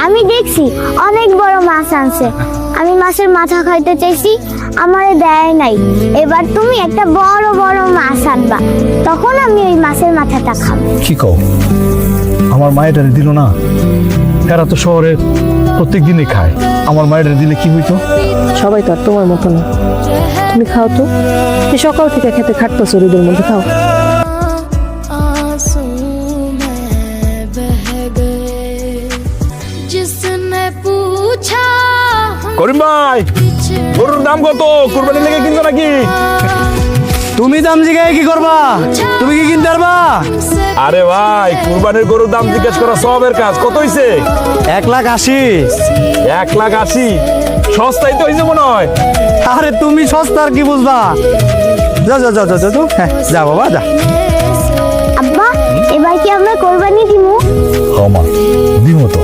আমি দেখছি অনেক বড় মাছ আনছে, আমি মাছের মাথা খাইতে চাইছি, আমারে দেয় নাই। এবার তুমি একটা বড় বড় মাছ আনবা, তখন আমি ওই মাছের মাথাটা খাবো। কি কও, আমার মায়ের দিল না? এরা তো শহরে প্রত্যেক দিনই খায়, আমার মায়ের দিলে কি হইতো? সবাই তো আর তোমার মতো না। তুমি খাও তো, এই সকাল থেকে খেতে খাটতো শরীরের মধ্যে খাও। করিম ভাই, গরুর দাম কত? কুরবানি লেগে কিনছো নাকি? তুমি দাম জিগায় কি করবা? তুমি কি কিনতে পারবা? আরে ভাই, কুরবানির গরুর দাম জিজ্ঞেস করা সবের কাজ। কত হইছে? 1,80,000। 1,80,000? সস্তাই তো হইছে মনে হয়। আরে তুমি সস্তার কি বুঝবা? যা যা যা যা যা তো। হ্যাঁ যা বাবা যা। আব্বা, এবার কি আমরা কোরবানি দিমু? হ্যাঁ মা, দিমো তো।